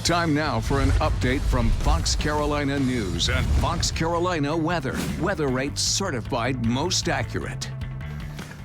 Time now for an update from Fox Carolina News and Fox Carolina Weather. Weather rates certified most accurate.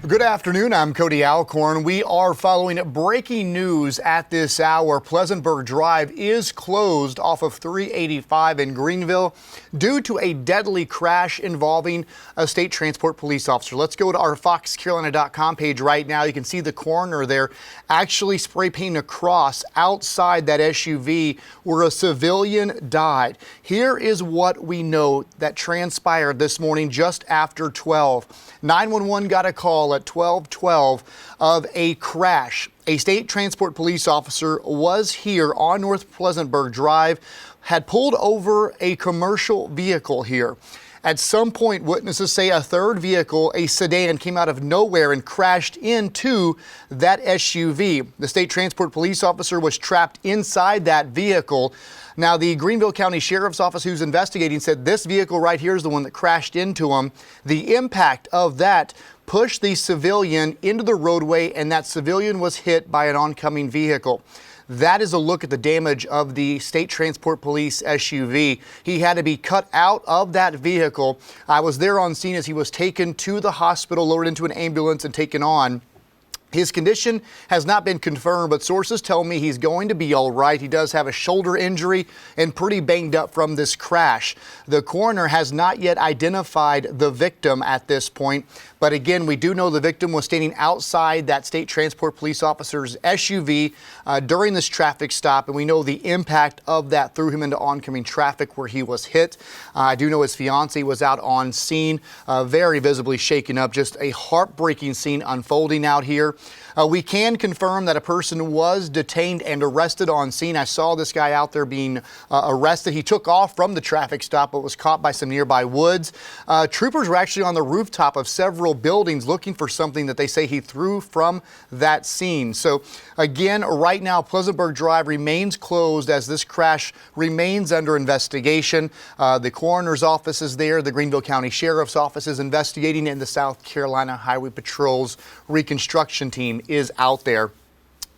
Good afternoon, I'm Cody Alcorn. We are following breaking news at this hour. Pleasantburg Drive is closed off of 385 in Greenville due to a deadly crash involving a state transport police officer. Let's go to our foxcarolina.com page right now. You can see the coroner there actually spray painting a cross outside that SUV where a civilian died. Here is what we know that transpired this morning just after 12. 911 got a call at 12:12 of a crash. A state transport police officer was here on North Pleasantburg Drive, had pulled over a commercial vehicle here. At some point, witnesses say a third vehicle, a sedan, came out of nowhere and crashed into that SUV. The state transport police officer was trapped inside that vehicle. Now, the Greenville County Sheriff's Office, who's investigating, said this vehicle right here is the one that crashed into him. The impact of that pushed the civilian into the roadway, and that civilian was hit by an oncoming vehicle. That is a look at the damage of the State Transport Police SUV. He had to be cut out of that vehicle. I was there on scene as he was taken to the hospital, lowered into an ambulance and taken on. His condition has not been confirmed, but sources tell me he's going to be all right. He does have a shoulder injury and pretty banged up from this crash. The coroner has not yet identified the victim at this point. But again, we do know the victim was standing outside that state transport police officer's SUV during this traffic stop, and we know the impact of that threw him into oncoming traffic where he was hit. I do know his fiancée was out on scene, very visibly shaken up. Just a heartbreaking scene unfolding out here. We can confirm that a person was detained and arrested on scene. I saw this guy out there being arrested. He took off from the traffic stop but was caught by some nearby woods. Troopers were actually on the rooftop of several buildings looking for something that they say he threw from that scene. So again, right now, Pleasantburg Drive remains closed as this crash remains under investigation. The coroner's office is there. The Greenville County Sheriff's Office is investigating, and the South Carolina Highway Patrol's reconstruction team is out there.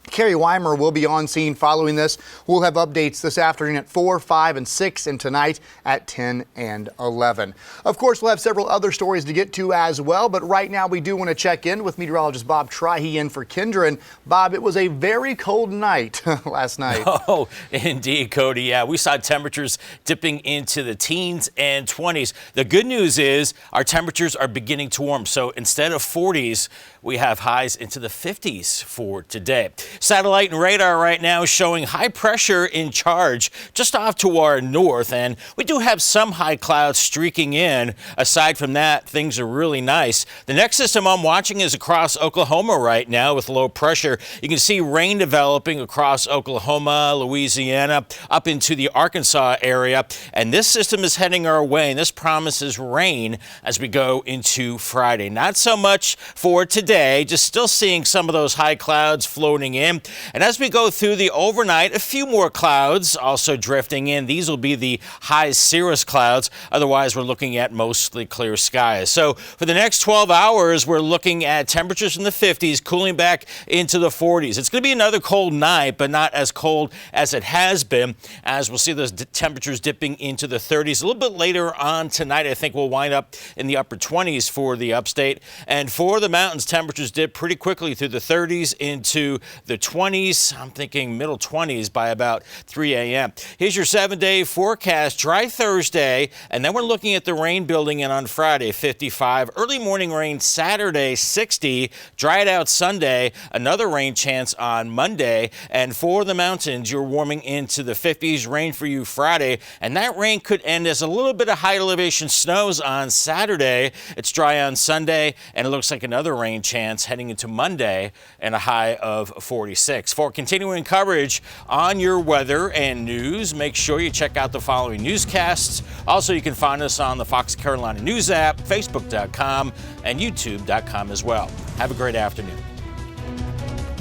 Carrie Weimer will be on scene following this. We'll have updates this afternoon at 4, 5, and 6, and tonight at 10 and 11. Of course, we'll have several other stories to get to as well, but right now we do want to check in with meteorologist Bob Trihey in for Kendra. And Bob, it was a very cold night last night. Oh, indeed, Cody. Yeah, we saw temperatures dipping into the teens and 20s. The good news is our temperatures are beginning to warm. So instead of 40s, we have highs into the 50s for today. Satellite and radar right now showing high pressure in charge just off to our north, and we do have some high clouds streaking in. Aside from that, things are really nice. The next system I'm watching is across Oklahoma right now with low pressure. You can see rain developing across Oklahoma, Louisiana, up into the Arkansas area, and this system is heading our way, and this promises rain as we go into Friday. Not so much for today, just still seeing some of those high clouds floating in. And as we go through the overnight, a few more clouds also drifting in. These will be the high cirrus clouds. Otherwise, we're looking at mostly clear skies. So for the next 12 hours, we're looking at temperatures in the 50s, cooling back into the 40s. It's going to be another cold night, but not as cold as it has been, as we'll see those temperatures dipping into the 30s. A little bit later on tonight, I think we'll wind up in the upper 20s for the upstate. And for the mountains, temperatures dip pretty quickly through the 30s into the 20s. I'm thinking middle 20s by about 3 a.m. Here's your 7-day forecast. Dry Thursday, and then we're looking at the rain building in on Friday, 55. Early morning rain Saturday, 60. Dry it out Sunday. Another rain chance on Monday. And for the mountains, you're warming into the 50s. Rain for you Friday, and that rain could end as a little bit of high elevation snows on Saturday. It's dry on Sunday, and it looks like another rain chance heading into Monday and a high of 46. For continuing coverage on your weather and news, make sure you check out the following newscasts. Also, you can find us on the Fox Carolina News app, Facebook.com, and YouTube.com as well. Have a great afternoon.